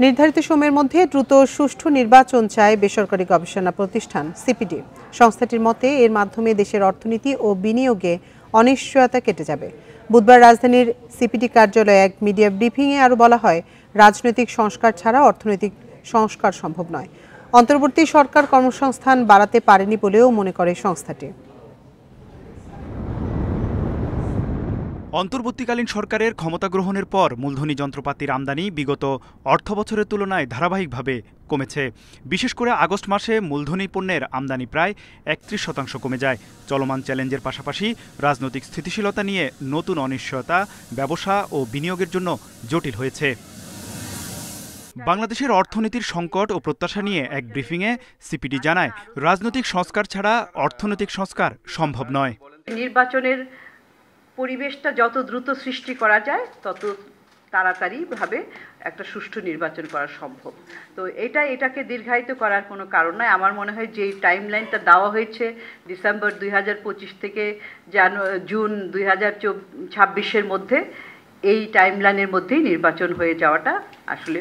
নির্ধারিত সময়ের মধ্যে দ্রুত সুষ্ঠু নির্বাচন চায় বেসরকারি গবেষণা প্রতিষ্ঠান সিপিডি। সংস্থাটির মতে এর মাধ্যমে দেশের অর্থনীতি ও বিনিয়োগে অনিশ্চয়তা কেটে যাবে। বুধবার রাজধানীর সিপিডি কার্যালয়ে এক মিডিয়া ব্রিফিংয়ে আরও বলা হয়, রাজনৈতিক সংস্কার ছাড়া অর্থনৈতিক সংস্কার সম্ভব নয়। অন্তর্বর্তী সরকার কর্মসংস্থান বাড়াতে পারেনি বলেও মনে করে সংস্থাটি। অন্তর্বর্তীকালীন সরকারের ক্ষমতা গ্রহণের পর মূলধনী যন্ত্রপাতির আমদানি বিগত অর্থবছরের তুলনায় ধারাবাহিকভাবে কমেছে। বিশেষ করে আগস্ট মাসে মূলধনী পণ্যের আমদানি প্রায় ৩১% কমে যায়। চলমান চ্যালেঞ্জের পাশাপাশি রাজনৈতিক স্থিতিশীলতা নিয়ে নতুন অনিশ্চয়তা ব্যবসা ও বিনিয়োগের জন্য জটিল হয়েছে। বাংলাদেশের অর্থনীতির সংকট ও প্রত্যাশা নিয়ে এক ব্রিফিংয়ে সিপিডি জানায়, রাজনৈতিক সংস্কার ছাড়া অর্থনৈতিক সংস্কার সম্ভব নয়। নির্বাচনের পরিবেশটা যত দ্রুত সৃষ্টি করা যায় তত তাড়াতাড়িভাবে একটা সুষ্ঠু নির্বাচন করা সম্ভব। তো এটাকে দীর্ঘায়িত করার কোনো কারণ নয়। আমার মনে হয় যে টাইমলাইনটা দেওয়া হয়েছে ডিসেম্বর 2025 থেকে জুন 2026-এর মধ্যে, এই টাইমলাইনের মধ্যেই নির্বাচন হয়ে যাওয়াটা আসলে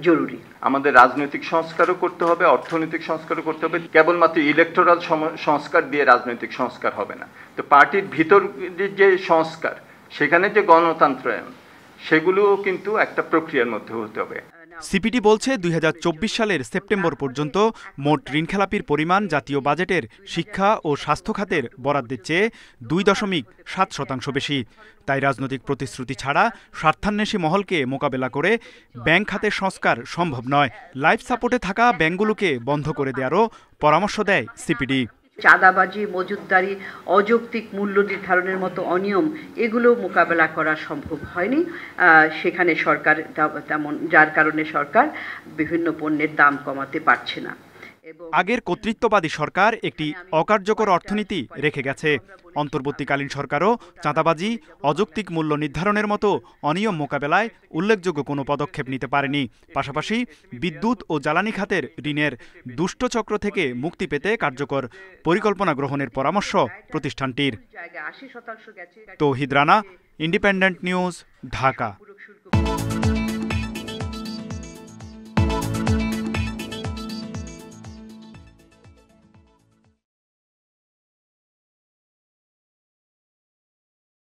জরুরি। আমাদের রাজনৈতিক সংস্কারও করতে হবে, অর্থনৈতিক সংস্কারও করতে হবে। কেবলমাত্র ইলেকটোরাল সংস্কার দিয়ে রাজনৈতিক সংস্কার হবে না। তো পার্টির ভিতর যে সংস্কার, সেখানে যে গণতন্ত্রায়ন, সেগুলোও কিন্তু একটা প্রক্রিয়ার মধ্যে হতে হবে। সিপিডি বলছে 2024 সালের সেপ্টেম্বর পর্যন্ত মোট ঋণখেলাপির পরিমাণ জাতীয় বাজেটের শিক্ষা ও স্বাস্থ্য খাতের বরাদ্দের চেয়ে 2.7% বেশি। তাই রাজনৈতিক প্রতিশ্রুতি ছাড়া স্বার্থান্বেষী মহলকে মোকাবেলা করে ব্যাংক খাতের সংস্কার সম্ভব নয়। লাইফ সাপোর্টে থাকা ব্যাংকগুলোকে বন্ধ করে দেওয়ারও পরামর্শ দেয় সিপিডি। চাঁদাবাজি, মজুতদারি, অযৌক্তিক মূল্য নির্ধারণের মতো অনিয়ম, এগুলো মোকাবেলা করা সম্ভব হয়নি সেখানে সরকার, তেমন যার কারণে সরকার বিভিন্ন পণ্যের দাম কমাতে পারছে না। আগের কর্তৃত্ববাদী সরকার একটি অকার্যকর অর্থনীতি রেখে গেছে। অন্তর্বর্তীকালীন সরকারও চাঁদাবাজি, অযৌক্তিক মূল্য নির্ধারণের মতো অনিয়ম মোকাবেলায় উল্লেখযোগ্য কোনো পদক্ষেপ নিতে পারেনি। পাশাপাশি বিদ্যুৎ ও জ্বালানি খাতের ঋণের দুষ্টচক্র থেকে মুক্তি পেতে কার্যকর পরিকল্পনা গ্রহণের পরামর্শ প্রতিষ্ঠানটির। তৌহিদ রানা, ইন্ডিপেন্ডেন্ট নিউজ, ঢাকা।